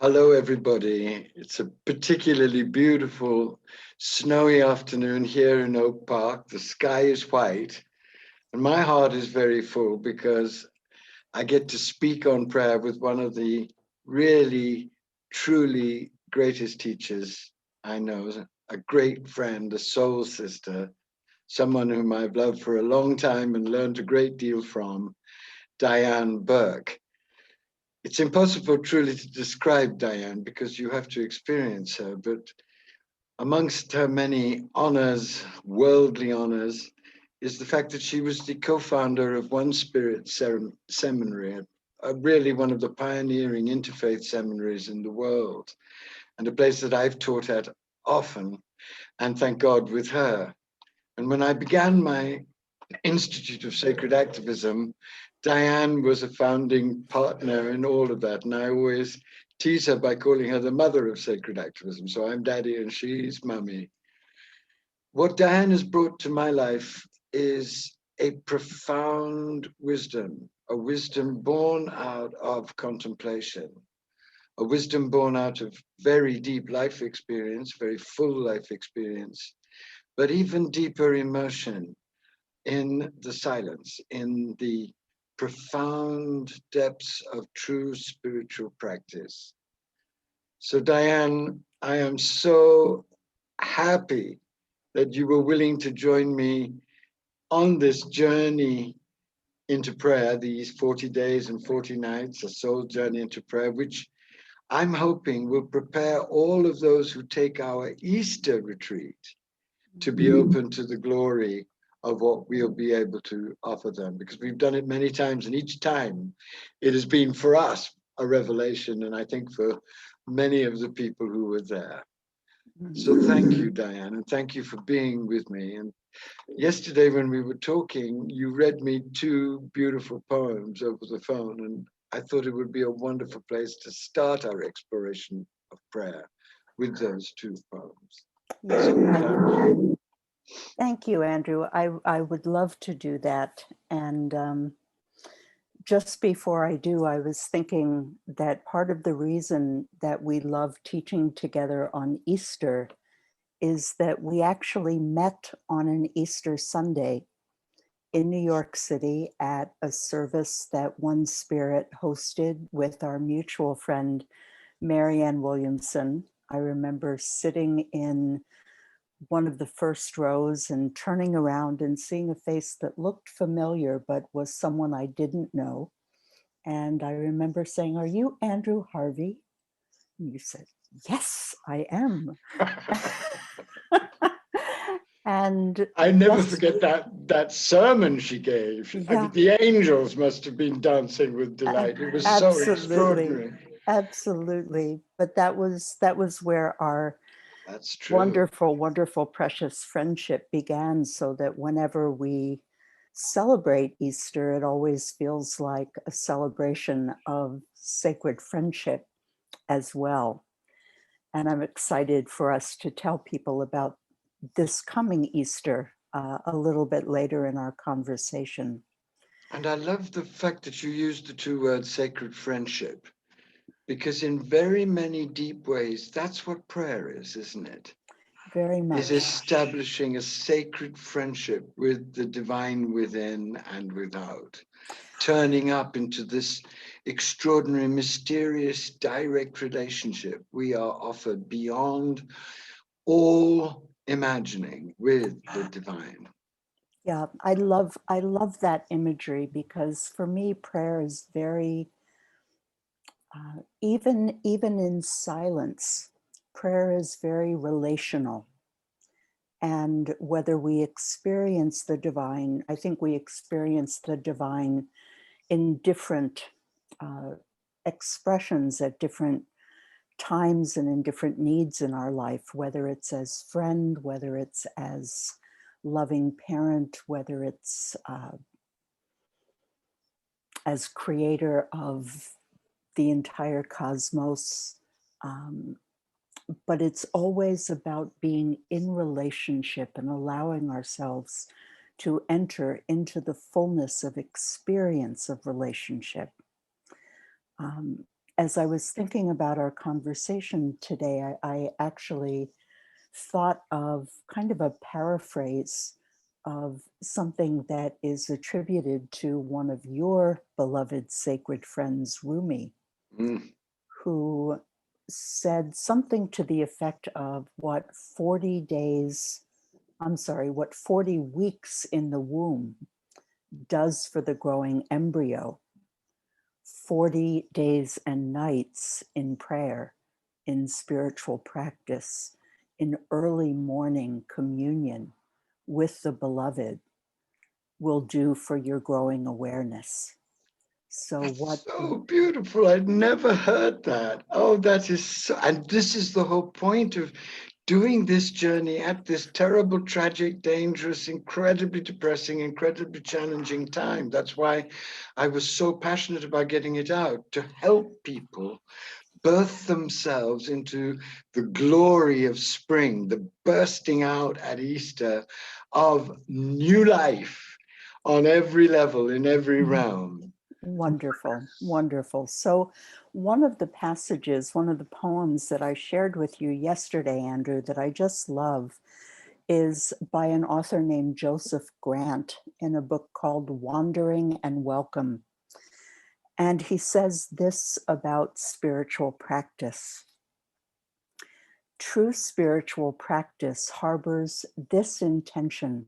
Hello, everybody. It's a particularly beautiful, snowy afternoon here in Oak Park. The sky is white, and my heart is very full because I get to speak on prayer with one of the really, truly greatest teachers I know, a great friend, a soul sister, someone whom I've loved for a long time and learned a great deal from, Diane Berke. It's impossible truly to describe Diane because you have to experience her, but amongst her many honors, worldly honors, is the fact that she was the co-founder of One Spirit Seminary, really one of the pioneering interfaith seminaries in the world, and a place that I've taught at often, and thank God with her. And when I began my Institute of Sacred Activism, Diane was a founding partner in all of that. And I always tease her by calling her the mother of sacred activism. So I'm daddy and she's mummy. What Diane has brought to my life is a profound wisdom, a wisdom born out of contemplation, a wisdom born out of very deep life experience, very full life experience, but even deeper immersion in the silence, in the profound depths of true spiritual practice. So, Diane, I am so happy that you were willing to join me on this journey into prayer, these 40 days and 40 nights, a soul journey into prayer, which I'm hoping will prepare all of those who take our Easter retreat to be open to the glory of what we'll be able to offer them, because we've done it many times, and each time it has been for us a revelation, and I think for many of the people who were there. So thank you, Diane, and thank you for being with me. And yesterday when we were talking, you read me two beautiful poems over the phone, and I thought it would be a wonderful place to start our exploration of prayer with those two poems. So, thank you, Andrew. I would love to do that. And just before I do, I was thinking that part of the reason that we love teaching together on Easter is that we actually met on an Easter Sunday in New York City at a service that One Spirit hosted with our mutual friend, Marianne Williamson. I remember sitting in one of the first rows and turning around and seeing a face that looked familiar, but was someone I didn't know. And I remember saying, "Are you Andrew Harvey?" And you said, "Yes, I am." And I never forget that sermon she gave. Yeah. I mean, the angels must have been dancing with delight. It was so extraordinary. Absolutely. But that was where our That's true. wonderful, precious friendship began, so that whenever we celebrate Easter, it always feels like a celebration of sacred friendship as well. And I'm excited for us to tell people about this coming Easter a little bit later in our conversation. And I love the fact that you used the two words sacred friendship, because in very many deep ways, that's what prayer is, isn't it? Very much. Is establishing a sacred friendship with the divine within and without, turning up into this extraordinary, mysterious, direct relationship we are offered beyond all imagining with the divine. Yeah, I love that imagery, because for me, prayer is very, even in silence, prayer is very relational. And whether we experience the divine, I think we experience the divine in different expressions at different times and in different needs in our life, whether it's as friend, whether it's as loving parent, whether it's as creator of the entire cosmos. But it's always about being in relationship and allowing ourselves to enter into the fullness of experience of relationship. as I was thinking about our conversation today, I actually thought of kind of a paraphrase of something that is attributed to one of your beloved sacred friends, Rumi, Mm. who said something to the effect of what 40 days, I'm sorry, what 40 weeks in the womb does for the growing embryo. 40 days and nights in prayer, in spiritual practice, in early morning communion with the beloved will do for your growing awareness. So That's so beautiful. I'd never heard that. Oh, that is so, and this is the whole point of doing this journey at this terrible, tragic, dangerous, incredibly depressing, incredibly challenging time. That's why I was so passionate about getting it out, to help people birth themselves into the glory of spring, the bursting out at Easter of new life on every level, in every realm. wonderful, wonderful. So one of the passages, one of the poems that I shared with you yesterday, Andrew, that I just love is by an author named Joseph Grant in a book called Wandering and Welcome. And he says this about spiritual practice. True spiritual practice harbors this intention,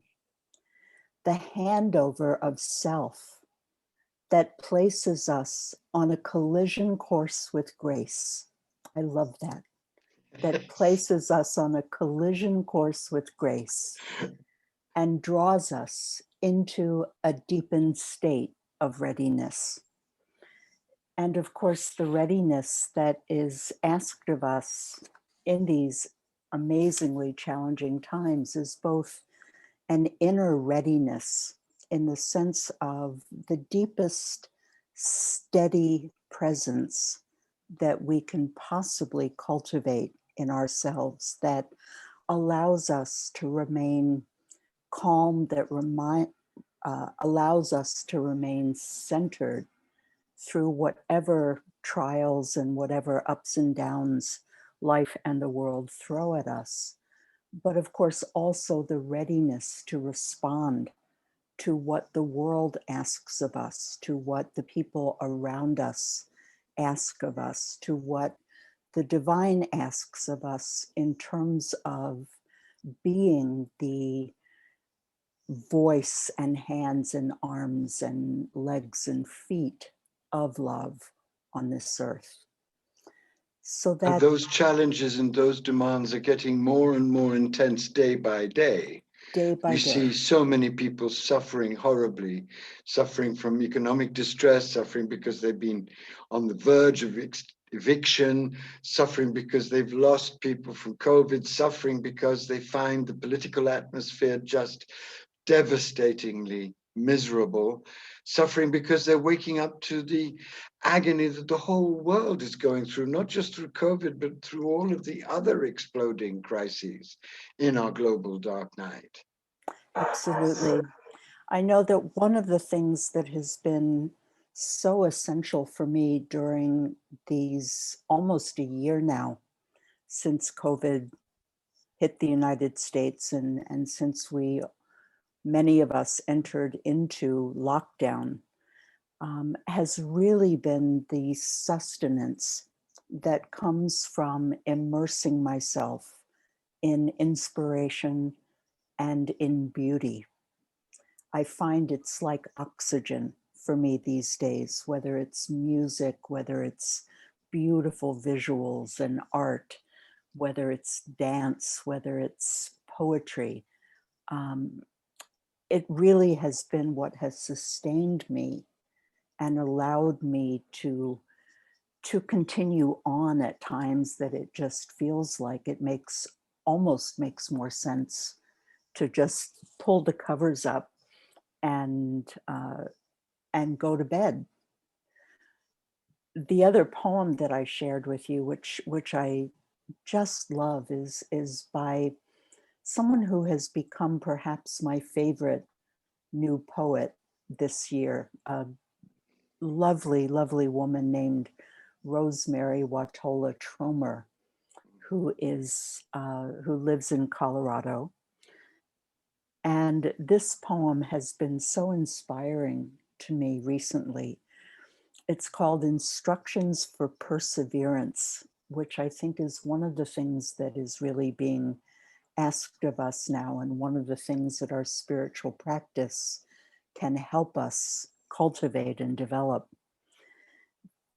the handover of self that places us on a collision course with grace. I love that. That places us on a collision course with grace and draws us into a deepened state of readiness. And of course, the readiness that is asked of us in these amazingly challenging times is both an inner readiness in the sense of the deepest steady presence that we can possibly cultivate in ourselves that allows us to remain calm, that allows us to remain centered through whatever trials and whatever ups and downs life and the world throw at us. But of course, also the readiness to respond to what the world asks of us, to what the people around us ask of us, to what the divine asks of us in terms of being the voice and hands and arms and legs and feet of love on this earth. So And that those challenges and those demands are getting more and more intense day by day. day by We day, see so many people suffering horribly, suffering from economic distress, suffering because they've been on the verge of eviction, suffering because they've lost people from COVID, suffering because they find the political atmosphere just devastatingly miserable, suffering because they're waking up to the agony that the whole world is going through, not just through COVID, but through all of the other exploding crises in our global dark night. absolutely. I know that one of the things that has been so essential for me during these almost a year now since COVID hit the United States and since many of us entered into lockdown, has really been the sustenance that comes from immersing myself in inspiration and in beauty. I find it's like oxygen for me these days, whether it's music, whether it's beautiful visuals and art, whether it's dance, whether it's poetry. Um, it really has been what has sustained me and allowed me to continue on at times that it just feels like it almost makes more sense to just pull the covers up and go to bed. The other poem that I shared with you, which I just love, is by someone who has become perhaps my favorite new poet this year, a lovely, lovely woman named Rosemary Watola Tromer, who lives in Colorado. And this poem has been so inspiring to me recently. It's called Instructions for Perseverance, which I think is one of the things that is really being asked of us now, and one of the things that our spiritual practice can help us cultivate and develop.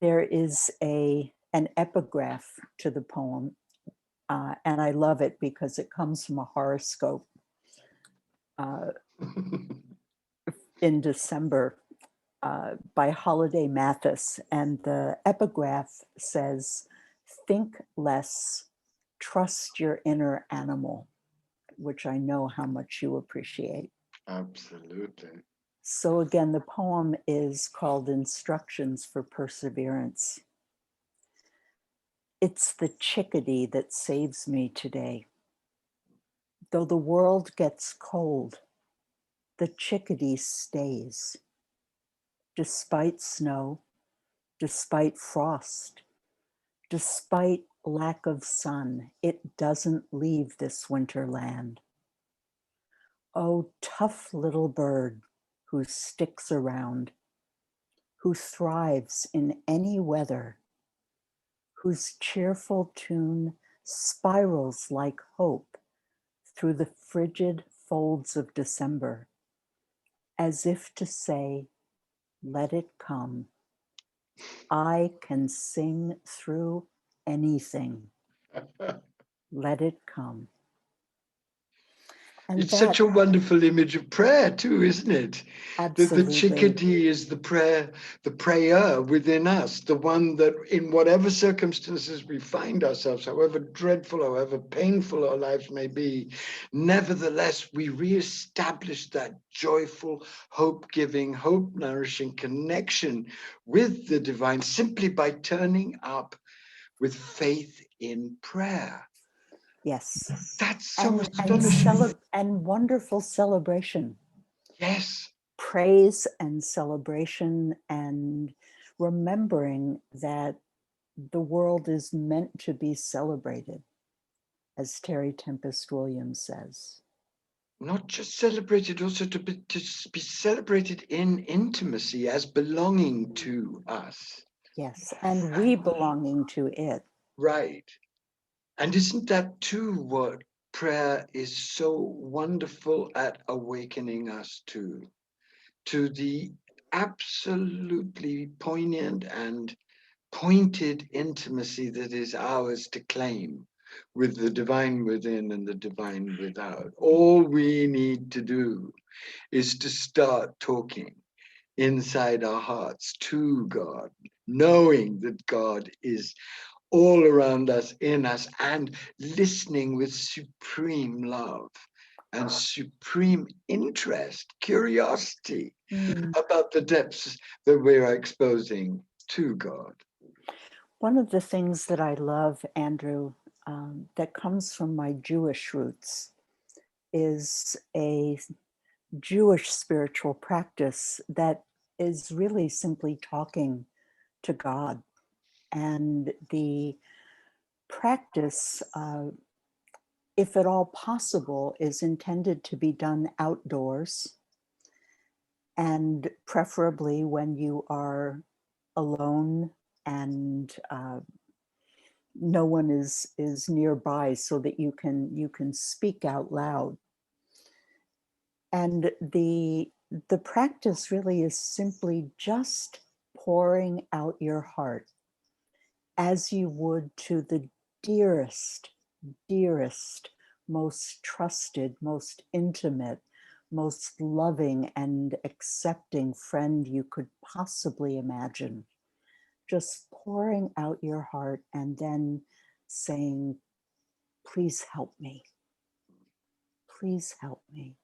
There is an epigraph to the poem, and I love it because it comes from a horoscope in December by Holiday Mathis. And the epigraph says, "Think less, trust your inner animal," which I know how much you appreciate. Absolutely. So again, the poem is called Instructions for Perseverance. It's the chickadee that saves me today. Though the world gets cold, the chickadee stays. Despite snow, despite frost, despite lack of sun, it doesn't leave this winter land. Oh, tough little bird who sticks around, who thrives in any weather, whose cheerful tune spirals like hope through the frigid folds of December, as if to say, let it come. I can sing through anything. Let it come. And It's such a wonderful image of prayer too, isn't it? Absolutely. The chickadee is the prayer within us, the one that in whatever circumstances we find ourselves, however dreadful, however painful our lives may be, nevertheless, we reestablish that joyful, hope-giving, hope-nourishing connection with the divine simply by turning up with faith in prayer. Yes. That's so astonishing. And wonderful celebration. Yes. Praise and celebration, and remembering that the world is meant to be celebrated, as Terry Tempest Williams says. Not just celebrated, also to be celebrated in intimacy as belonging to us. Yes, and we belonging to it. Right. And isn't that too what prayer is so wonderful at awakening us to the absolutely poignant and pointed intimacy that is ours to claim with the divine within and the divine without. All we need to do is to start talking inside our hearts to God, knowing that God is all around us, in us, and listening with supreme love and supreme interest, curiosity about the depths that we're exposing to God. One of the things that I love, Andrew, that comes from my Jewish roots is a Jewish spiritual practice that is really simply talking to God. And the practice, if at all possible, is intended to be done outdoors, and preferably when you are alone and no one is nearby, so that you can speak out loud. And the practice really is simply just pouring out your heart as you would to the dearest, most trusted, most intimate, most loving and accepting friend you could possibly imagine. Just pouring out your heart and then saying, please help me. Please help me.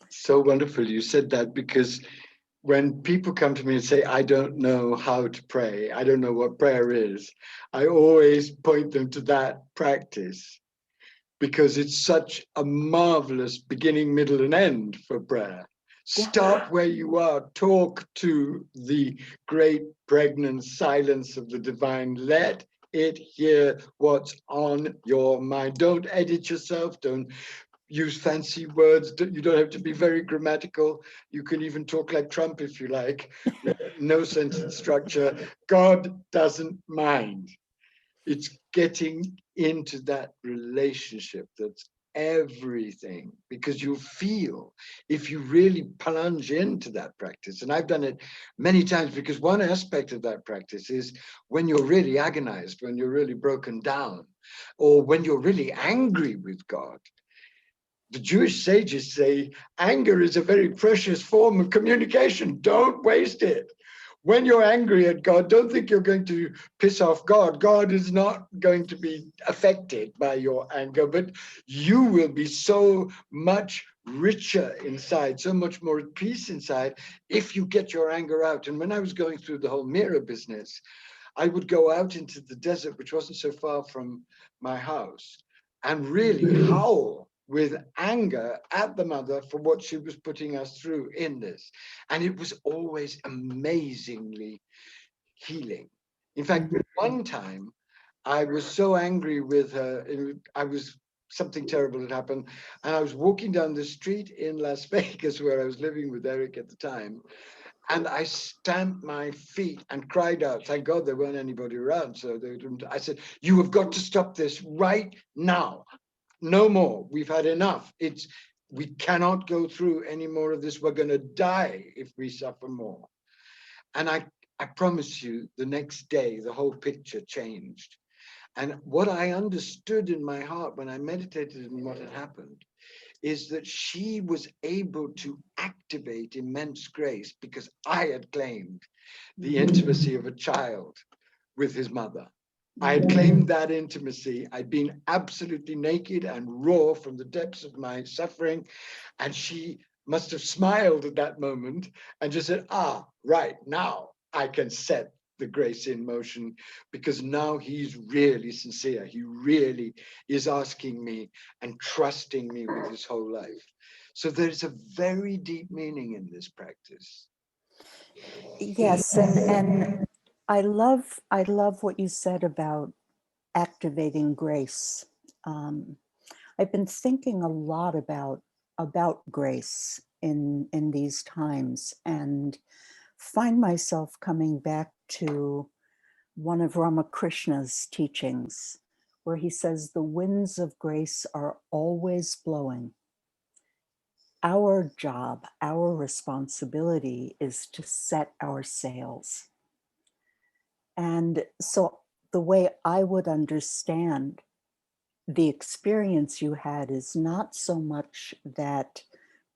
So wonderful you said that, because when people come to me and say, I don't know how to pray, I don't know what prayer is, I always point them to that practice, because it's such a marvelous beginning, middle, and end for prayer. Stop where you are. Talk to the great pregnant silence of the divine. Let it hear what's on your mind. Don't edit yourself. Don't use fancy words. You don't have to be very grammatical. You can even talk like Trump if you like. No sentence structure. God doesn't mind. It's getting into that relationship that's everything, because you feel, if you really plunge into that practice, and I've done it many times, because one aspect of that practice is when you're really agonized, when you're really broken down, or when you're really angry with God. The Jewish sages say anger is a very precious form of communication. Don't waste it. When you're angry at God, don't think you're going to piss off God. God is not going to be affected by your anger, but you will be so much richer inside, so much more at peace inside if you get your anger out. And when I was going through the whole mirror business, I would go out into the desert, which wasn't so far from my house, and really howl with anger at the mother for what she was putting us through in this. And it was always amazingly healing. In fact, one time I was so angry with her, something terrible had happened, and I was walking down the street in Las Vegas where I was living with Eric at the time, and I stamped my feet and cried out. Thank God there weren't anybody around, so they didn't. I said, "You have got to stop this right now. No more. We've had enough. We cannot go through any more of this. We're going to die if we suffer more." And I promise you, the next day, the whole picture changed. And what I understood in my heart when I meditated on what had happened is that she was able to activate immense grace because I had claimed the intimacy of a child with his mother. I had claimed that intimacy. I'd been absolutely naked and raw from the depths of my suffering. And she must have smiled at that moment and just said, right, now I can set the grace in motion, because now he's really sincere. He really is asking me and trusting me with his whole life. So there's a very deep meaning in this practice. Yes, and I love what you said about activating grace. I've been thinking a lot about grace in these times, and find myself coming back to one of Ramakrishna's teachings, where he says the winds of grace are always blowing. Our job, our responsibility is to set our sails. And so the way I would understand the experience you had is not so much that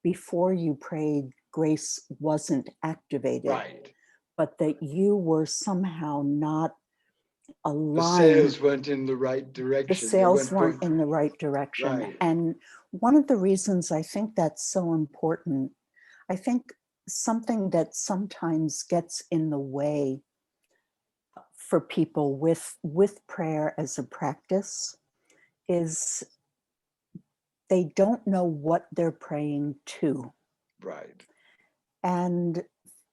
before you prayed, grace wasn't activated, Right. but that you were somehow not The aligned. sails weren't in the right direction. The sails weren't in the right direction. Right. And one of the reasons I think that's so important, I think something that sometimes gets in the way for people with prayer as a practice is they don't know what they're praying to. Right. And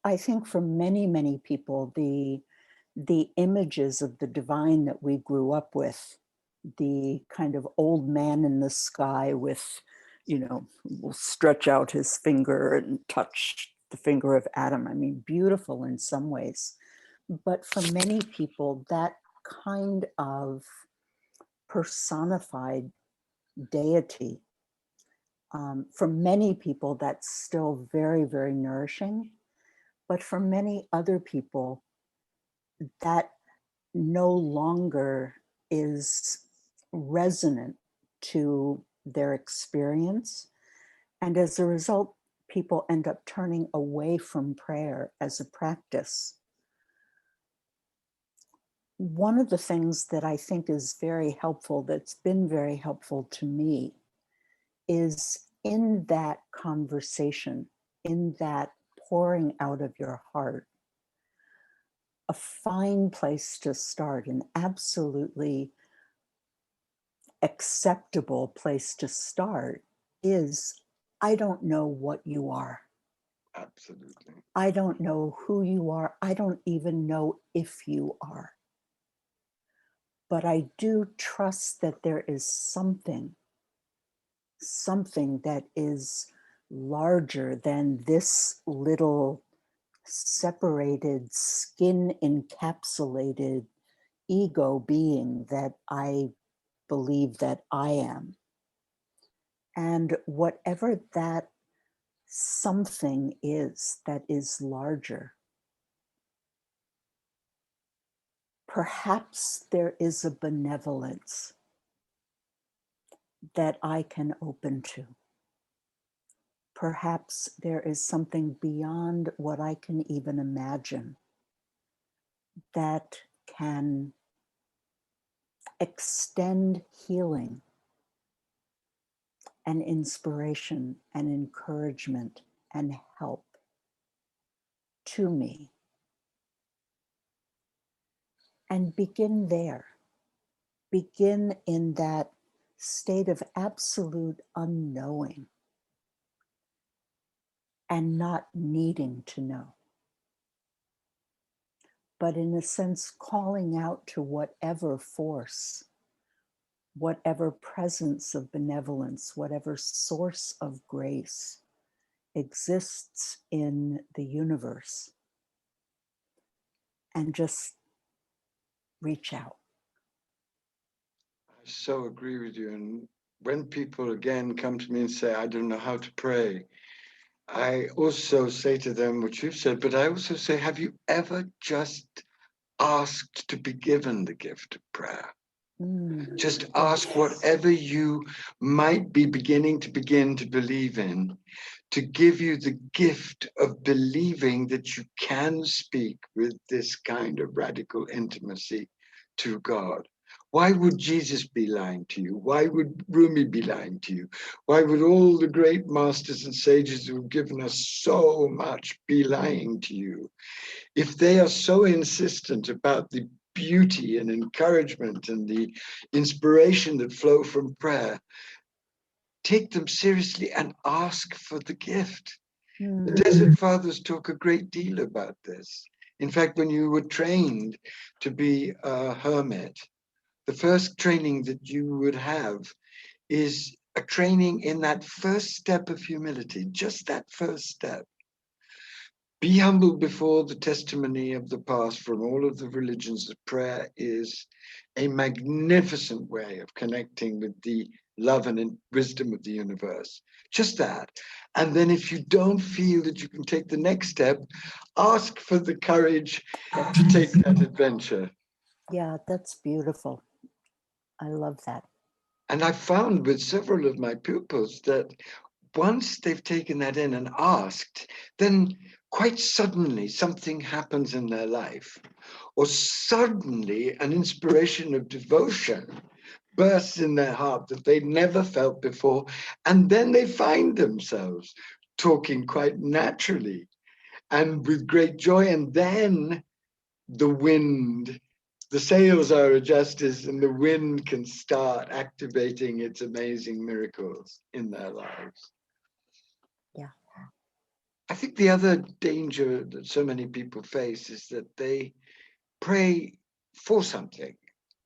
I think for many, many people, the images of the divine that we grew up with, the kind of old man in the sky with, will stretch out his finger and touch the finger of Adam. I mean, beautiful in some ways. But for many people, that kind of personified deity, for many people, that's still very, very nourishing. But for many other people, that no longer is resonant to their experience. And as a result, people end up turning away from prayer as a practice. One of the things that I think is very helpful, that's been very helpful to me, is in that conversation, in that pouring out of your heart, a fine place to start, an absolutely acceptable place to start is, I don't know what you are. Absolutely. I don't know who you are. I don't even know if you are. But I do trust that there is something that is larger than this little separated, skin encapsulated ego being that I believe that I am. And whatever that something is that is larger, perhaps there is a benevolence that I can open to. Perhaps there is something beyond what I can even imagine that can extend healing and inspiration and encouragement and help to me. And begin there. Begin in that state of absolute unknowing and not needing to know. But in a sense, calling out to whatever force, whatever presence of benevolence, whatever source of grace exists in the universe, and just reach out. I so agree with you. And when people again come to me and say, I don't know how to pray, I also say to them what you've said, but I also say, have you ever just asked to be given the gift of prayer? Just ask Yes. whatever you might be begin to believe in, to give you the gift of believing that you can speak with this kind of radical intimacy to God. Why would Jesus be lying to you? Why would Rumi be lying to you? Why would all the great masters and sages who have given us so much be lying to you? If they are so insistent about the beauty and encouragement and the inspiration that flow from prayer, take them seriously and ask for the gift. The Desert Fathers talk a great deal about this. In fact, when you were trained to be a hermit, the first training that you would have is a training in that first step of humility, just that first step. Be humble before the testimony of the past from all of the religions. That prayer is a magnificent way of connecting with the love and wisdom of the universe. Just that. And then if you don't feel that you can take the next step, ask for the courage to take that adventure. Yeah, that's beautiful. I love that. And I've found with several of my pupils that once they've taken that in and asked, then quite suddenly something happens in their life, or suddenly an inspiration of devotion bursts in their heart that they never felt before. And then they find themselves talking quite naturally and with great joy. And then the wind, the sails are adjusted and the wind can start activating its amazing miracles in their lives. Yeah. I think the other danger that so many people face is that they pray for something.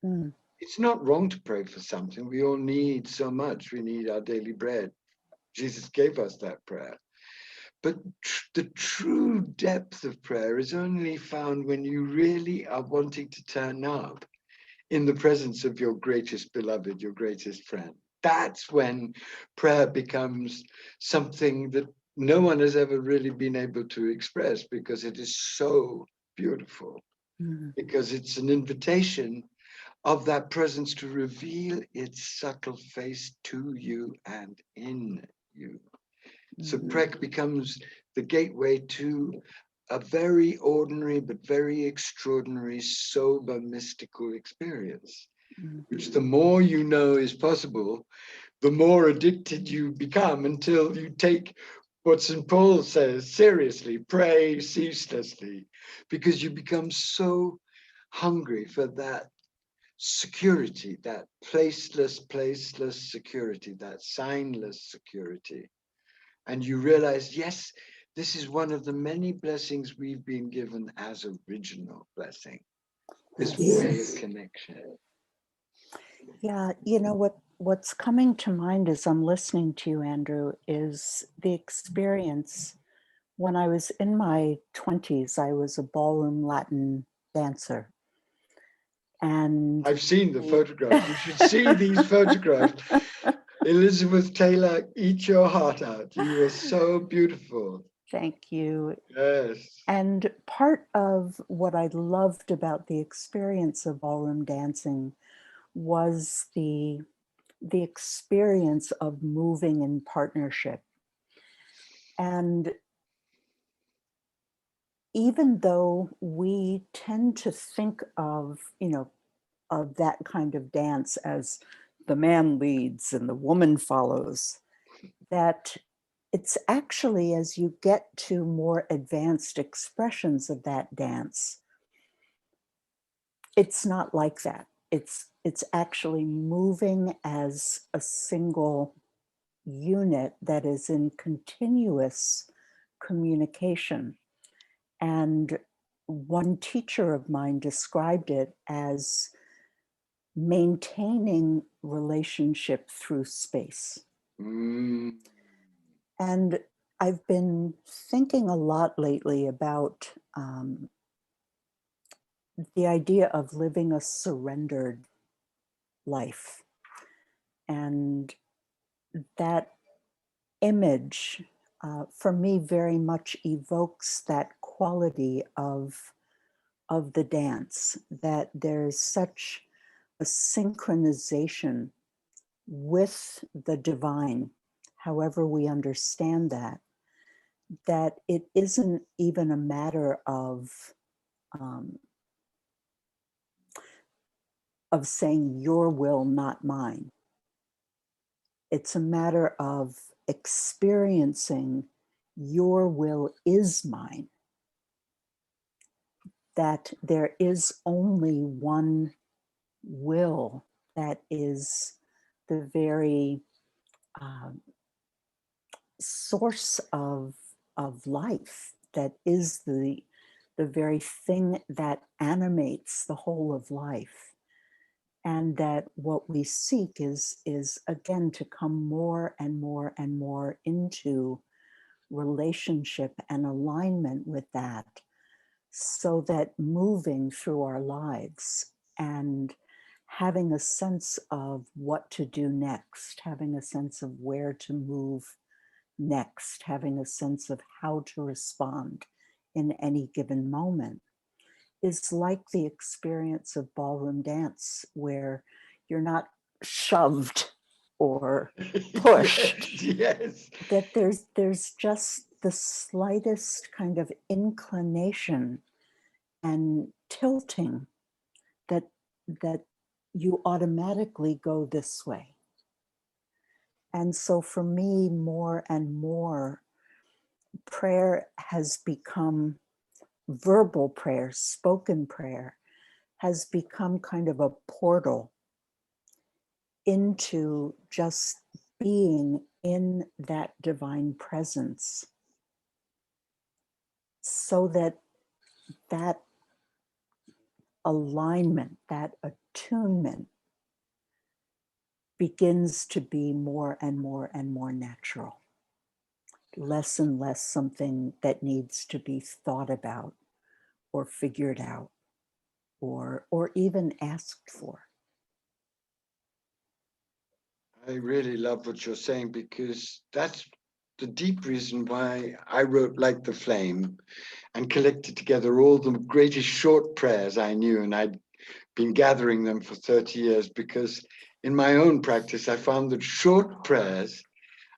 Mm. It's not wrong to pray for something. We all need so much. We need our daily bread. Jesus gave us that prayer. But the true depth of prayer is only found when you really are wanting to turn up in the presence of your greatest beloved, your greatest friend. That's when prayer becomes something that no one has ever really been able to express, because it is so beautiful, because it's an invitation of that presence to reveal its subtle face to you and in you. So prayer becomes the gateway to a very ordinary but very extraordinary, sober, mystical experience, which the more you know is possible, the more addicted you become, until you take what St. Paul says seriously: pray ceaselessly, because you become so hungry for that security, that placeless security, that signless security. And you realize, yes, this is one of the many blessings we've been given as original blessing, this way of connection. Yeah, you know what's coming to mind as I'm listening to you, Andrew, is the experience when I was in my 20s. I was a ballroom Latin dancer. And I've seen the photographs. You should see these photographs. Elizabeth Taylor, eat your heart out. You are so beautiful. Thank you. Yes. And part of what I loved about the experience of ballroom dancing was the experience of moving in partnership. And even though we tend to think of, of that kind of dance as the man leads and the woman follows, that it's actually, as you get to more advanced expressions of that dance, it's not like that. It's actually moving as a single unit that is in continuous communication. And one teacher of mine described it as maintaining relationship through space. Mm. And I've been thinking a lot lately about the idea of living a surrendered life. And that image, for me, very much evokes that quality of the dance, that there's such a synchronization with the divine, however we understand that, that it isn't even a matter um, of saying your will, not mine. It's a matter of experiencing your will is mine, that there is only one will that is the very source of life, that is the very thing that animates the whole of life. And that what we seek is again to come more and more and more into relationship and alignment with that, so that moving through our lives and having a sense of what to do next, having a sense of where to move next, having a sense of how to respond in any given moment, is like the experience of ballroom dance, where you're not shoved or pushed. Yes. That there's just the slightest kind of inclination and tilting that you automatically go this way. And so for me, more and more, prayer has become, verbal prayer, spoken prayer, has become kind of a portal into just being in that divine presence, so that that alignment, that attunement begins to be more and more and more natural, less and less something that needs to be thought about or figured out or even asked for. I really love what you're saying, because that's the deep reason why I wrote Like the Flame and collected together all the greatest short prayers I knew. And I'd been gathering them for 30 years, because in my own practice, I found that short prayers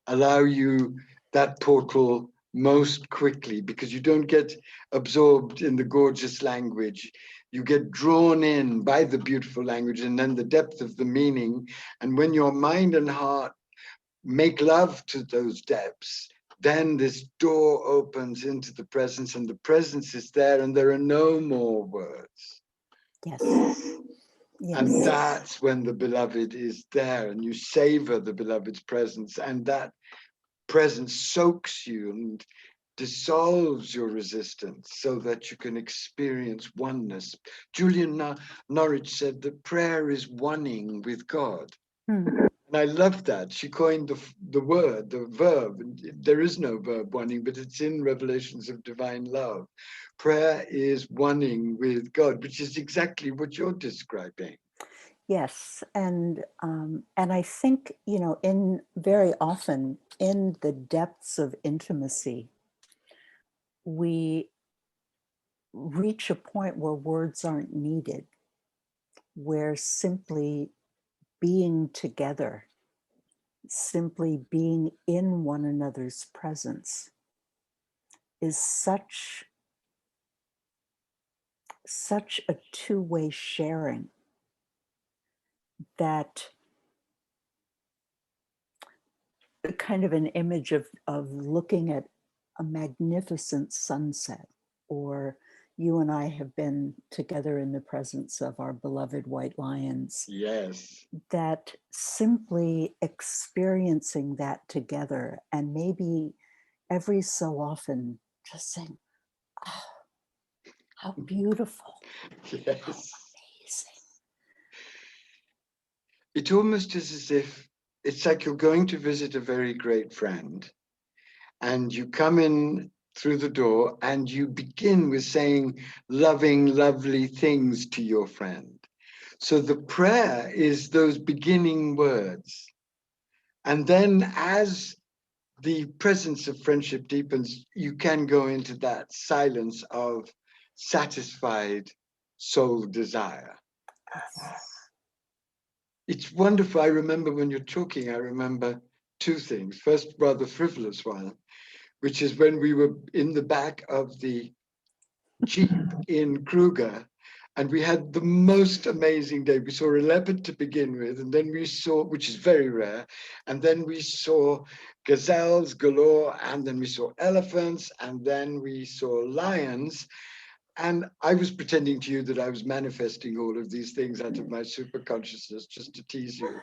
allow you that portal most quickly, because you don't get absorbed in the gorgeous language. You get drawn in by the beautiful language and then the depth of the meaning. And when your mind and heart make love to those depths, then this door opens into the presence, and the presence is there, and there are no more words. Yes. Yes. And that's when the beloved is there, and you savor the beloved's presence, and that presence soaks you and dissolves your resistance so that you can experience oneness. Julian Norwich said that prayer is oneing with God. Hmm. And I love that. She coined the word, the verb. There is no verb oneing, but it's in Revelations of Divine Love. Prayer is oneing with God, which is exactly what you're describing. Yes, and I think, you know, in very often in the depths of intimacy, we reach a point where words aren't needed, where simply being together, simply being in one another's presence is such a two-way sharing that kind of an image of looking at a magnificent sunset, or you and I have been together in the presence of our beloved white lions. Yes. That simply experiencing that together, and maybe every so often just saying, oh, how beautiful, Yes. how amazing. It almost is as if it's like you're going to visit a very great friend, and you come in through the door and you begin with saying loving, lovely things to your friend. So the prayer is those beginning words. And then as the presence of friendship deepens, you can go into that silence of satisfied soul desire. It's wonderful. I remember when you're talking, I remember two things. First, rather frivolous one, which is when we were in the back of the Jeep in Kruger, and we had the most amazing day. We saw a leopard to begin with, and then we saw, which is very rare, and then we saw gazelles galore, and then we saw elephants, and then we saw lions. And I was pretending to you that I was manifesting all of these things out of my super consciousness just to tease you.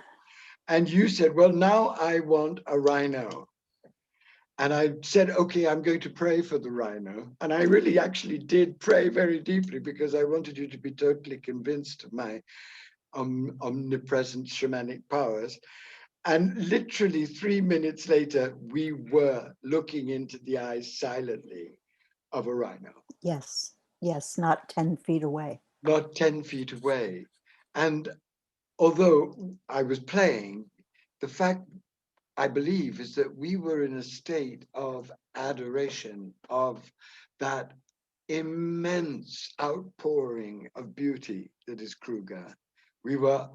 And you said, well, now I want a rhino. And I said, okay, I'm going to pray for the rhino. And I really actually did pray very deeply because I wanted you to be totally convinced of my omnipresent shamanic powers. And literally 3 minutes later, we were looking into the eyes silently of a rhino. Yes, yes, not 10 feet away. Not 10 feet away. And although I was playing, the fact I believe is that we were in a state of adoration of that immense outpouring of beauty that is Kruger. We were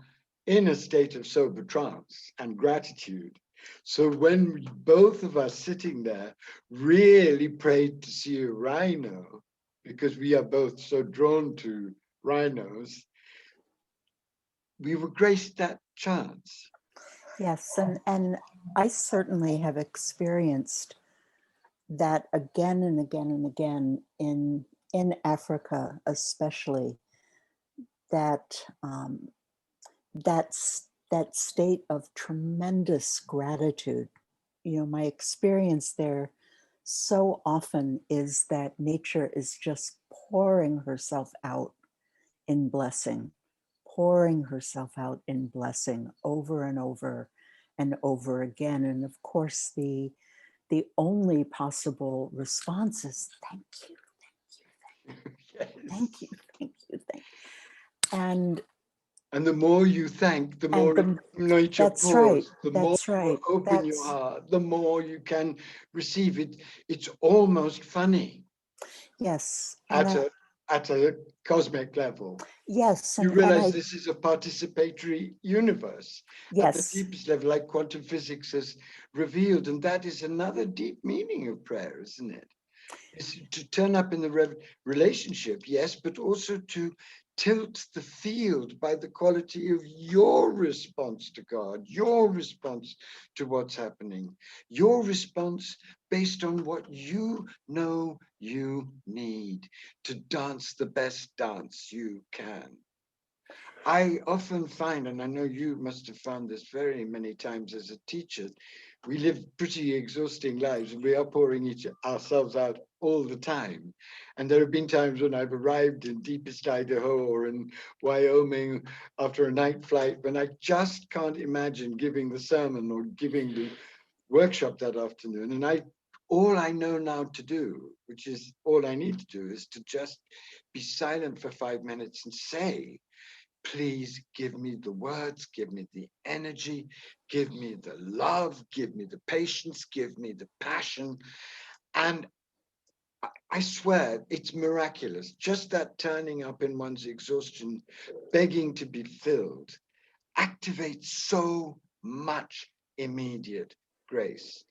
in a state of sober trance and gratitude. So when both of us sitting there really prayed to see a rhino, because we are both so drawn to rhinos, we were graced that chance. Yes, and I certainly have experienced that again and again and again in Africa, especially that that state of tremendous gratitude. You know, my experience there so often is that nature is just pouring herself out in blessing, pouring herself out in blessing over and over again. And of course, the only possible response is thank you, Yes. thank you, thank you, thank you. And the more you thank, the And more nature that's right, pours, the more that's you right. open your heart, the more you can receive it. It's almost funny Yes, at a cosmic level. yes, You and realize I this is a participatory universe at the yes, deepest level, like quantum physics has revealed. And that is another deep meaning of prayer, isn't it? Is to turn up in the relationship, yes, but also to tilt the field by the quality of your response to God, your response to what's happening, your response based on what you know you need to dance the best dance you can. I often find, and I know you must have found this very many times as a teacher, we live pretty exhausting lives and we are pouring ourselves out all the time. And there have been times when I've arrived in deepest Idaho or in Wyoming after a night flight when I just can't imagine giving the sermon or giving the workshop that afternoon. And all I know now to do, which is all I need to do, is to just be silent for 5 minutes and say, please give me the words, give me the energy, give me the love, give me the patience, give me the passion. And I swear it's miraculous. Just that turning up in one's exhaustion, begging to be filled, activates so much immediate grace.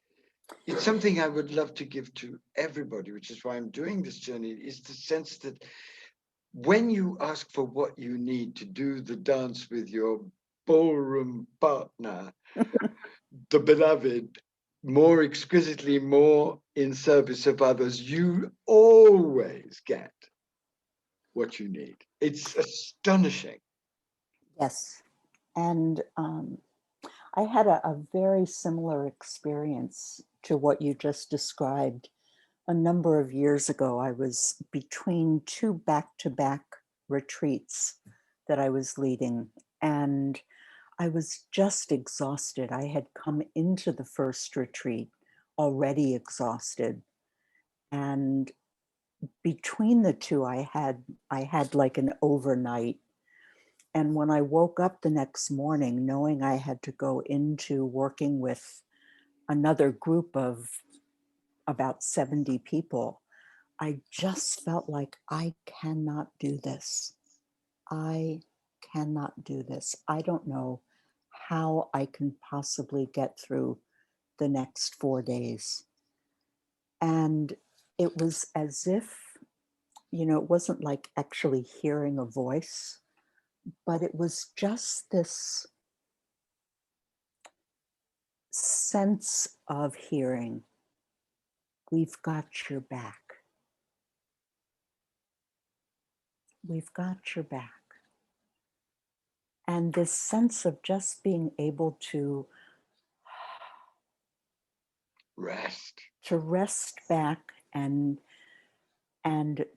It's something I would love to give to everybody, which is why I'm doing this journey, is the sense that when you ask for what you need to do the dance with your ballroom partner, the beloved, more exquisitely, more in service of others, you always get what you need. It's astonishing. Yes. And I had a very similar experience to what you just described. A number of years ago, I was between two back-to-back retreats that I was leading, and I was just exhausted. I had come into the first retreat already exhausted, and between the two, I had like an overnight. And when I woke up the next morning, knowing I had to go into working with another group of about 70 people, I just felt like I cannot do this. I cannot do this. I don't know how I can possibly get through the next 4 days. And it was as if, it wasn't like actually hearing a voice, but it was just this sense of hearing, we've got your back. We've got your back. And this sense of just being able to rest back and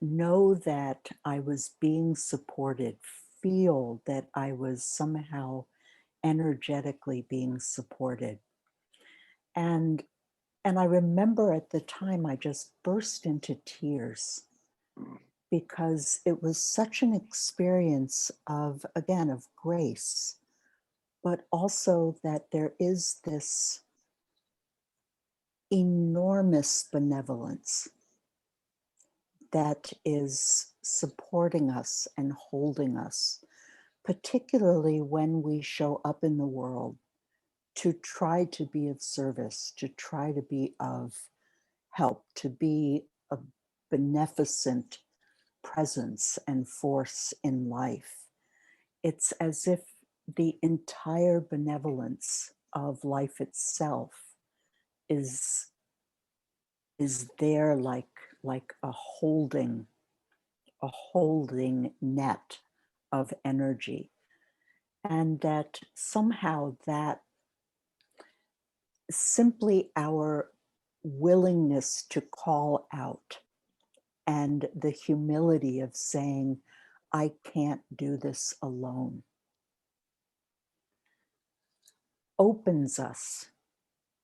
know that I was being supported, feel that I was somehow energetically being supported. And I remember at the time I just burst into tears because it was such an experience of, again, of grace, but also that there is this enormous benevolence that is supporting us and holding us, particularly when we show up in the world to try to be of service, to try to be of help, to be a beneficent presence and force in life. It's as if the entire benevolence of life itself is there like a holding net of energy, and that somehow that simply our willingness to call out and the humility of saying, I can't do this alone, opens us,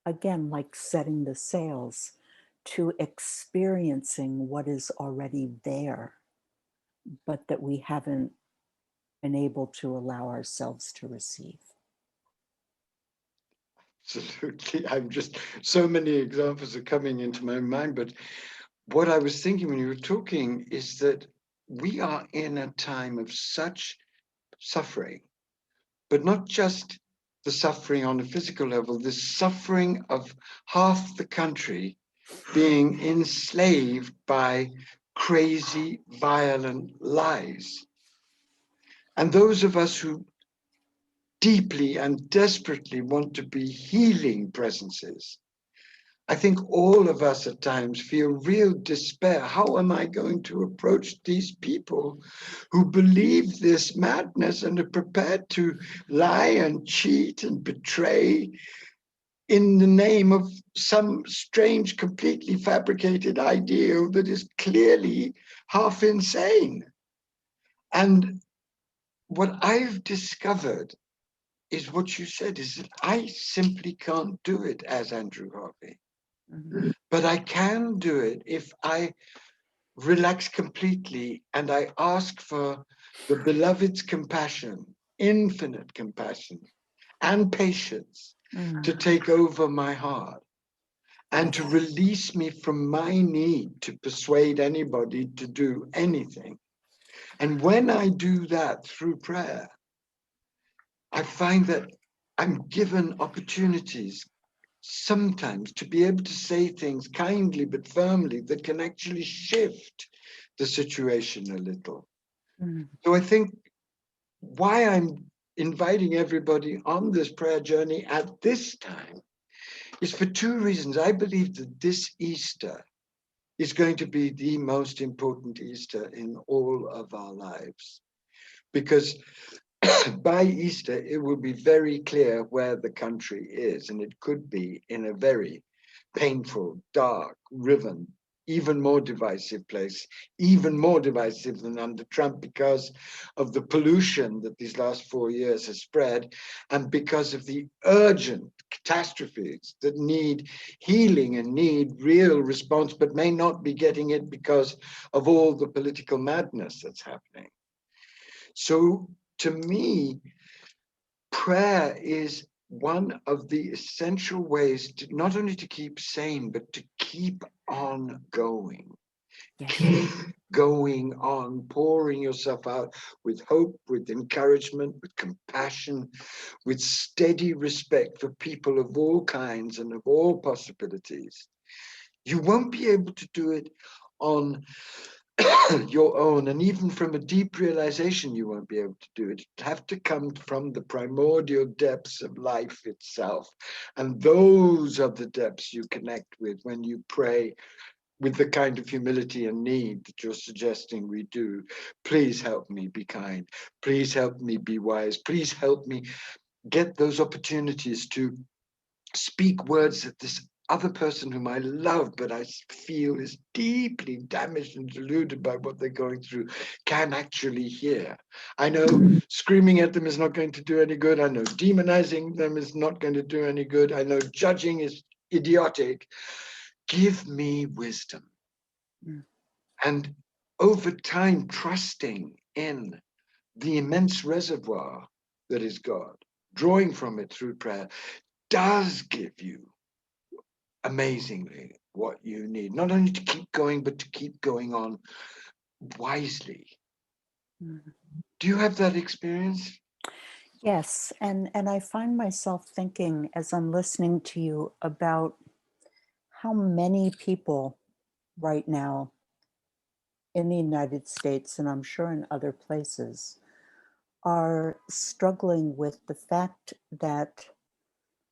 again, like setting the sails, to experiencing what is already there, but that we haven't been able to allow ourselves to receive. Absolutely. So many examples are coming into my mind, but what I was thinking when you were talking is that we are in a time of such suffering, but not just the suffering on a physical level, the suffering of half the country being enslaved by crazy, violent lies. And those of us who deeply and desperately want to be healing presences I think all of us at times feel real despair. How am I going to approach these people who believe this madness and are prepared to lie and cheat and betray in the name of some strange, completely fabricated ideal that is clearly half insane? And what I've discovered is what you said, is that I simply can't do it as Andrew Harvey. Mhm. But I can do it if I relax completely and I ask for the beloved's compassion, infinite compassion and patience to take over my heart and to release me from my need to persuade anybody to do anything. And when I do that through prayer, I find that I'm given opportunities sometimes to be able to say things kindly but firmly that can actually shift the situation a little. Mhm. So I think why I'm inviting everybody on this prayer journey at this time is for two reasons. I believe that this Easter is going to be the most important Easter in all of our lives, because by Easter, it will be very clear where the country is, and it could be in a very painful, dark, riven, even more divisive place, even more divisive than under Trump because of the pollution that these last 4 years has spread, and because of the urgent catastrophes that need healing and need real response, but may not be getting it because of all the political madness that's happening. So to me, prayer is one of the essential ways to not only to keep sane, but to keep on going. Yes. Keep going on, pouring yourself out with hope, with encouragement, with compassion, with steady respect for people of all kinds and of all possibilities. You won't be able to do it on your own, and even from a deep realization you won't be able to do it. It have to come from the primordial depths of life itself, and those are the depths you connect with when you pray with the kind of humility and need that you're suggesting we do. Please help me be kind, please help me be wise, please help me get those opportunities to speak words that this other person whom I love, but I feel is deeply damaged and deluded by what they're going through, can actually hear. I know screaming at them is not going to do any good. I know demonizing them is not going to do any good. I know judging is idiotic. Give me wisdom. Mm. And over time, trusting in the immense reservoir that is God, drawing from it through prayer, does give you amazingly what you need, not only to keep going, but to keep going on wisely. Mm. Do you have that experience? Yes, and I find myself thinking as I'm listening to you about how many people right now in the United States, and I'm sure in other places, are struggling with the fact that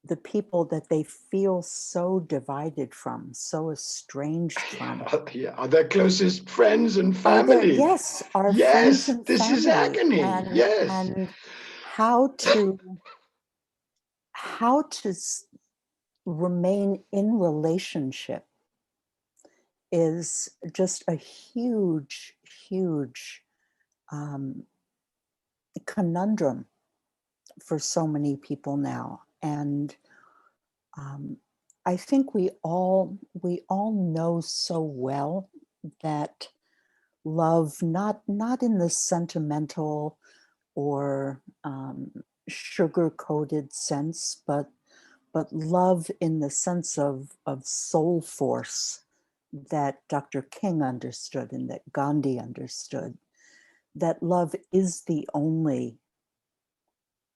the people that they feel so divided from, so estranged from, Yeah, are their closest friends and are there, family? yes, our friends Yes, and this is family, agony. Yes. and how to how to remain in relationship is just a huge, huge um, conundrum for so many people now. And um, I think we all know so well that love, not in the sentimental or sugar-coated sense, but love in the sense of soul force that Dr. King understood and that Gandhi understood, that love is the only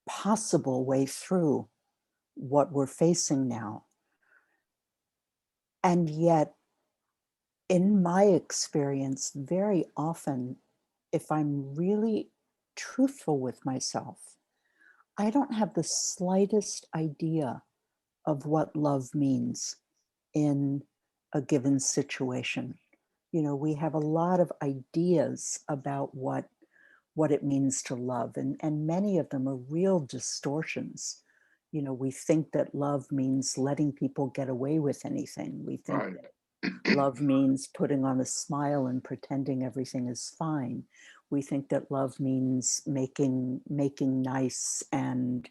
possible way through what we're facing now. And yet, in my experience, very often, if I'm really truthful with myself, I don't have the slightest idea of what love means. in a given situation. You know, we have a lot of ideas about what it means to love, and many of them are real distortions. You know, we think that love means letting people get away with anything. We think Right. love means putting on a smile and pretending everything is fine. We think that love means making nice and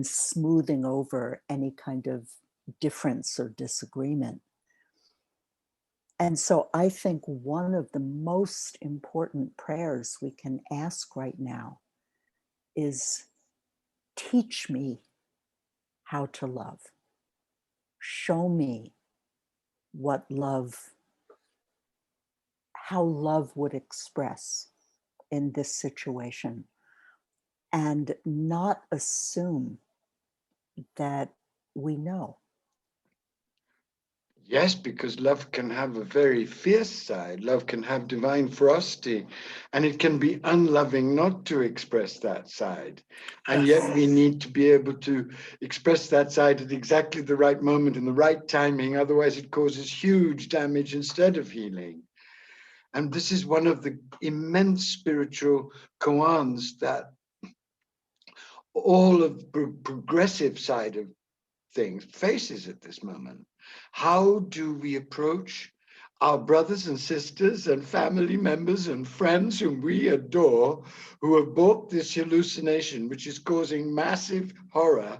smoothing over any kind of difference or disagreement. And so I think one of the most important prayers we can ask right now is, teach me how to love. Show me what love, how love would express in this situation, and not assume that we know. Yes, because love can have a very fierce side. Love can have divine ferocity, and it can be unloving not to express that side. And Yes. yet we need to be able to express that side at exactly the right moment and the right timing. Otherwise, it causes huge damage instead of healing. And this is one of the immense spiritual koans that all of the progressive side of things faces at this moment. How do we approach our brothers and sisters and family members and friends whom we adore, who have bought this hallucination, which is causing massive horror?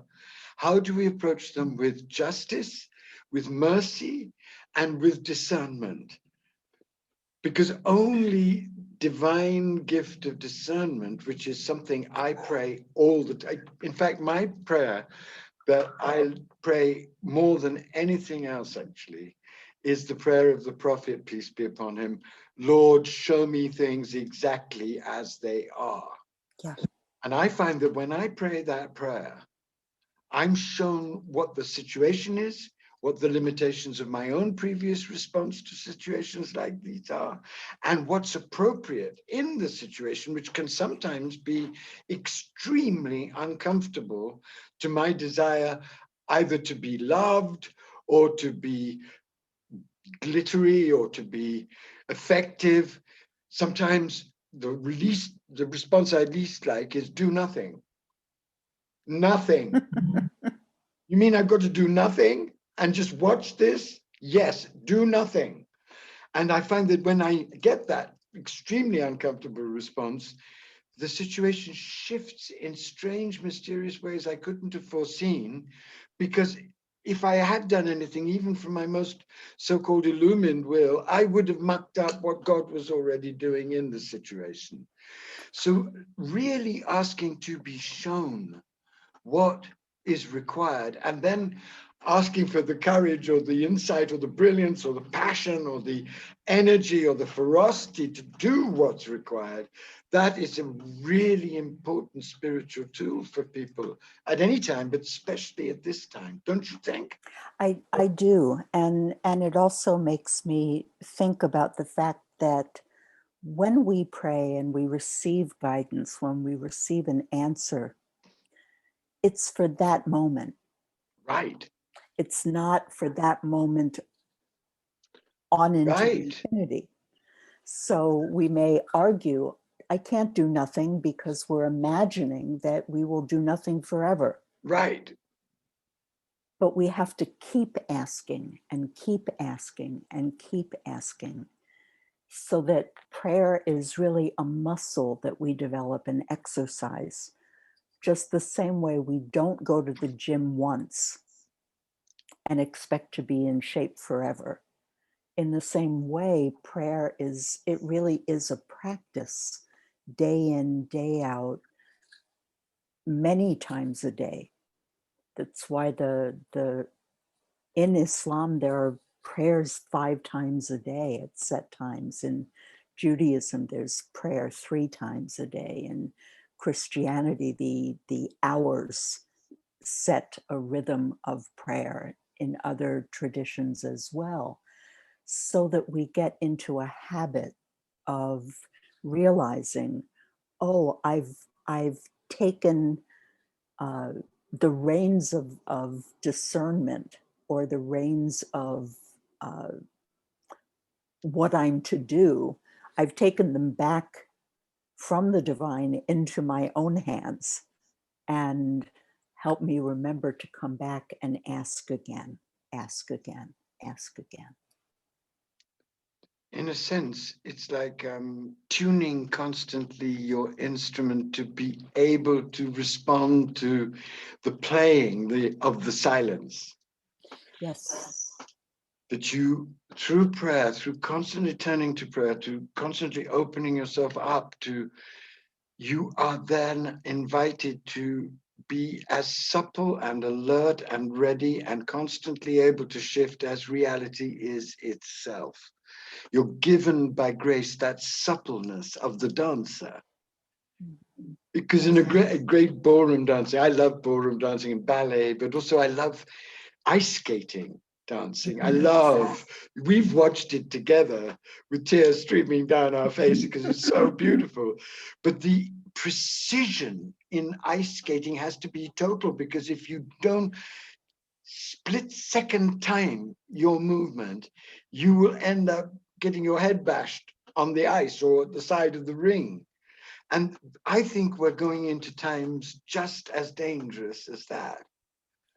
How do we approach them with justice, with mercy, and with discernment? Because only divine gift of discernment, which is something I pray all the time. In fact, my prayer that I pray more than anything else, actually, is the prayer of the prophet, peace be upon him. Lord, show me things exactly as they are. Yeah. And I find that when I pray that prayer, I'm shown what the situation is, what the limitations of my own previous response to situations like these are, and what's appropriate in the situation, which can sometimes be extremely uncomfortable to my desire either to be loved or to be glittery or to be effective. Sometimes the response I least like is do nothing. Nothing. You mean I've got to do nothing and just watch this? Yes, do nothing. And I find that when I get that extremely uncomfortable response, the situation shifts in strange, mysterious ways I couldn't have foreseen. Because if I had done anything, even from my most so-called illumined will, I would have mucked up what God was already doing in the situation. So really asking to be shown what is required, and then asking for the courage or the insight or the brilliance or the passion or the energy or the ferocity to do what's required. That is a really important spiritual tool for people at any time, but especially at this time, don't you think? I do. And it also makes me think about the fact that when we pray and we receive guidance, when we receive an answer, it's for that moment. Right, It's not for that moment on into the right, infinity. So we may argue, I can't do nothing because we're imagining that we will do nothing forever. right. But we have to keep asking and keep asking and keep asking, so that prayer is really a muscle that we develop and exercise. Just the same way we don't go to the gym once and expect to be in shape forever. In the same way, prayer is, it really is a practice, day in, day out, many times a day. That's why in Islam, there are prayers 5 times a day at set times. In Judaism, there's prayer 3 times a day. In Christianity, the hours set a rhythm of prayer, in other traditions as well, so that we get into a habit of realizing, oh, I've taken the reins of discernment or the reins of what I'm to do, I've taken them back from the divine into my own hands and help me remember to come back and ask again, ask again, ask again. In a sense, it's like tuning constantly your instrument to be able to respond to the playing of the silence. Yes. That you, through prayer, through constantly turning to prayer, to constantly opening yourself up to, you are then invited to be as supple and alert and ready and constantly able to shift as reality is itself. You're given by grace that suppleness of the dancer. Because in a great ballroom dancing, I love ballroom dancing and ballet, but also I love ice skating dancing. I love, we've watched it together with tears streaming down our faces because it's so beautiful. But the precision in ice skating has to be total, because if you don't split second time your movement, you will end up getting your head bashed on the ice or at the side of the ring. And I think we're going into times just as dangerous as that.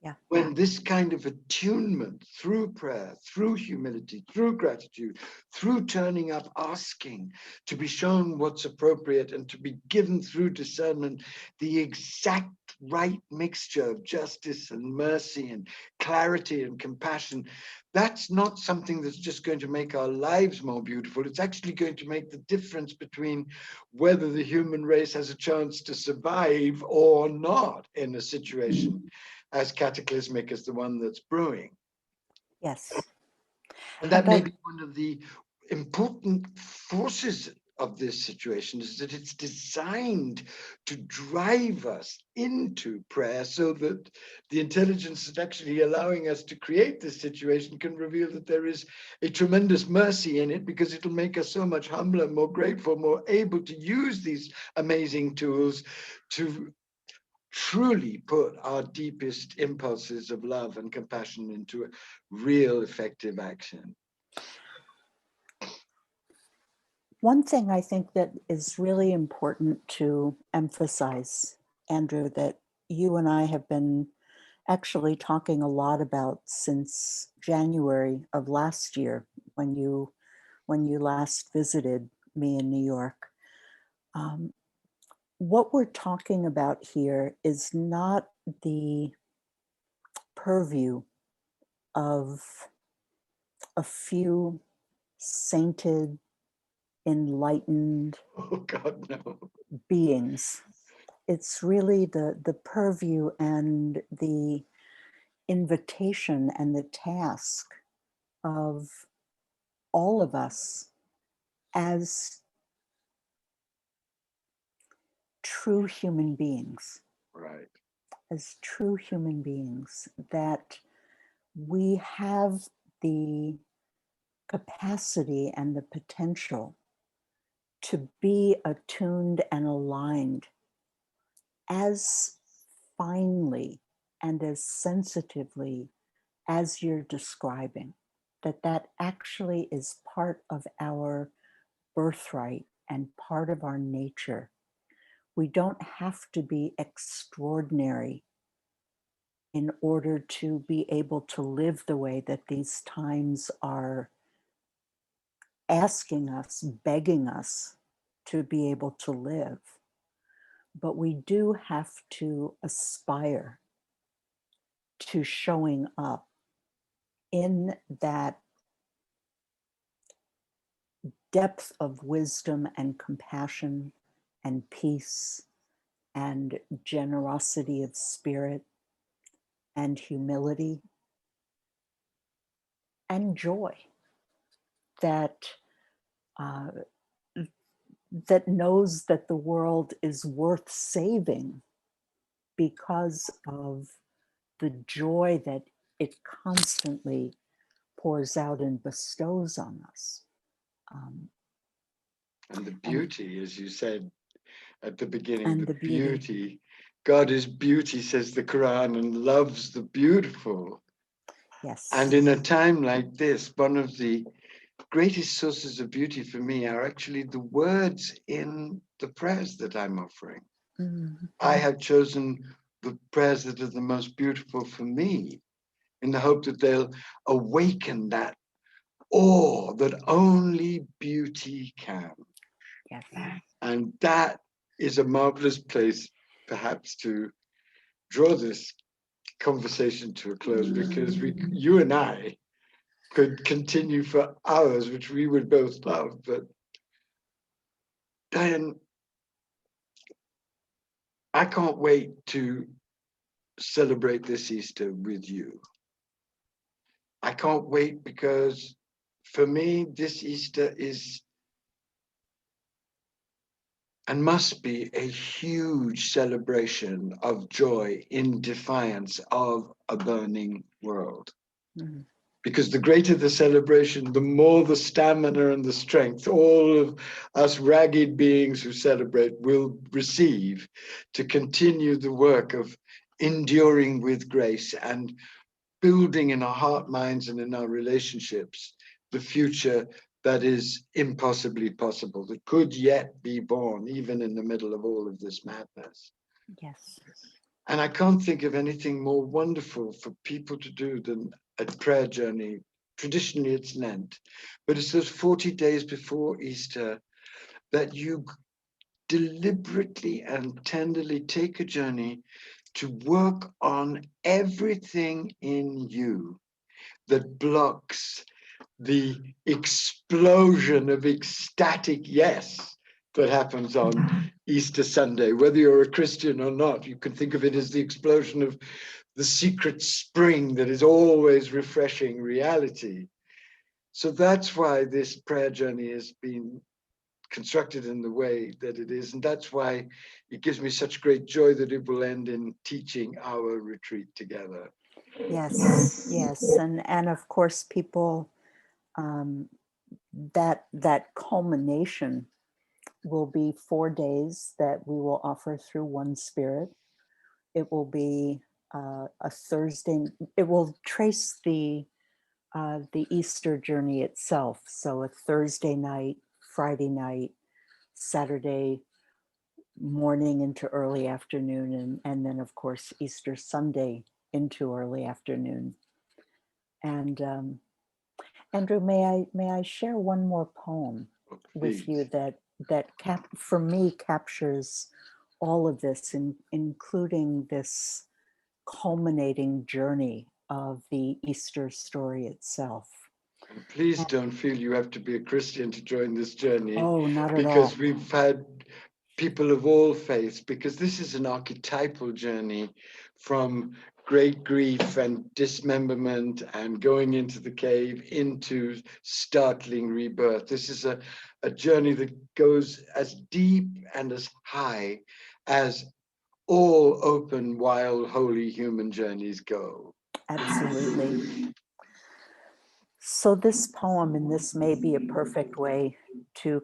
Yeah. When this kind of attunement through prayer, through humility, through gratitude, through turning up, asking to be shown what's appropriate and to be given through discernment the exact right mixture of justice and mercy and clarity and compassion, that's not something that's just going to make our lives more beautiful. It's actually going to make the difference between whether the human race has a chance to survive or not in a situation as cataclysmic as the one that's brewing. Yes. And that may be one of the important forces of this situation, is that it's designed to drive us into prayer so that the intelligence that's actually allowing us to create this situation can reveal that there is a tremendous mercy in it, because it'll make us so much humbler, more grateful, more able to use these amazing tools to truly put our deepest impulses of love and compassion into a real effective action. One thing I think that is really important to emphasize, Andrew, that you and I have been actually talking a lot about since January of last year, when you last visited me in New York. What we're talking about here is not the purview of a few sainted, enlightened Oh God, no. beings. It's really the purview and the invitation and the task of all of us as true human beings. Right. As true human beings, that we have the capacity and the potential to be attuned and aligned as finely and as sensitively as you're describing, that actually is part of our birthright and part of our nature. We don't have to be extraordinary in order to be able to live the way that these times are asking us, begging us to be able to live. But we do have to aspire to showing up in that depth of wisdom and compassion and peace and generosity of spirit and humility and joy that that knows that the world is worth saving because of the joy that it constantly pours out and bestows on us. And the beauty, as you said at the beginning, And the the beauty. God is beauty, says the Quran, and loves the beautiful. Yes. And in a time like this, one of the greatest sources of beauty for me are actually the words in the prayers that I'm offering. Mhm. I have chosen the prayers that are the most beautiful for me in the hope that they'll awaken that awe that only beauty can. Yes. And that is a marvelous place, perhaps, to draw this conversation to a close, because you and I could continue for hours, which we would both love. But Diane, I can't wait to celebrate this Easter with you. I can't wait because for me, this Easter is and must be a huge celebration of joy in defiance of a burning world. Mhm. Because the greater the celebration, the more the stamina and the strength all of us ragged beings who celebrate will receive to continue the work of enduring with grace and building in our heart, minds, and in our relationships the future that is impossibly possible, that could yet be born, even in the middle of all of this madness. Yes. And I can't think of anything more wonderful for people to do than a prayer journey. Traditionally, it's Lent, but it's those 40 days before Easter that you deliberately and tenderly take a journey to work on everything in you that blocks the explosion of ecstatic yes that happens on Easter Sunday. Whether you're a Christian or not, you can think of it as the explosion of the secret spring that is always refreshing reality. So that's why this prayer journey has been constructed in the way that it is. And that's why it gives me such great joy that it will end in teaching our retreat together. Yes. Yes. And of course, people, um, that culmination will be 4 days that we will offer through One Spirit. It will be a Thursday. It will trace the Easter journey itself. So a Thursday night, Friday night, Saturday morning into early afternoon, and then of course Easter Sunday into early afternoon. And Andrew, may I share one more poem with you Please. that for me captures all of this, including this culminating journey of the Easter story itself. And please don't feel you have to be a Christian to join this journey, Oh, not at all. because we've had people of all faiths, because this is an archetypal journey from great grief and dismemberment and going into the cave into startling rebirth. This is a journey that goes as deep and as high as all open, wild, holy human journeys go. Absolutely. So this poem, and this may be a perfect way to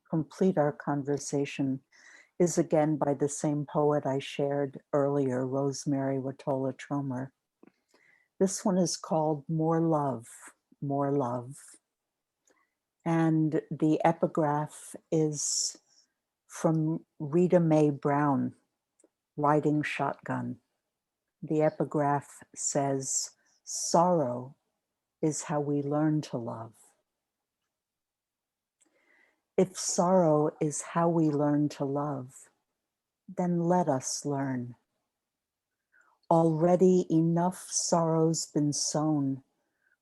complete our conversation, is again by the same poet I shared earlier, Rosemary Watola Tromer. This one is called More Love, More Love. And the epigraph is from Rita Mae Brown, Riding Shotgun. The epigraph says, sorrow is how we learn to love. If sorrow is how we learn to love, then let us learn. Already enough sorrow's been sown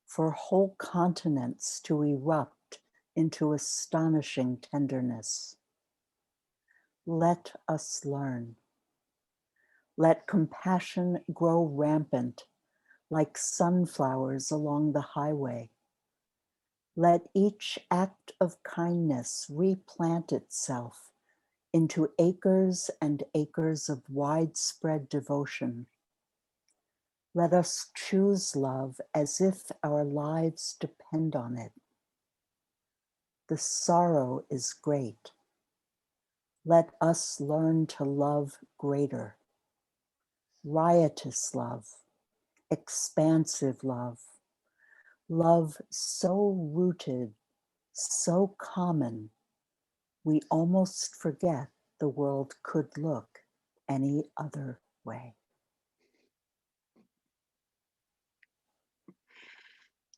for whole continents to erupt into astonishing tenderness. Let us learn. Let compassion grow rampant like sunflowers along the highway. Let each act of kindness replant itself into acres and acres of widespread devotion. Let us choose love as if our lives depend on it. The sorrow is great. Let us learn to love greater. Riotous love, expansive love, love so rooted, so common, we almost forget the world could look any other way.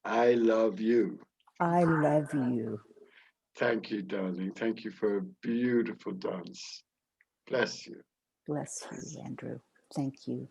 I love you. I love you. Thank you, darling. Thank you for a beautiful dance. Bless you. Bless you, Andrew. Thank you.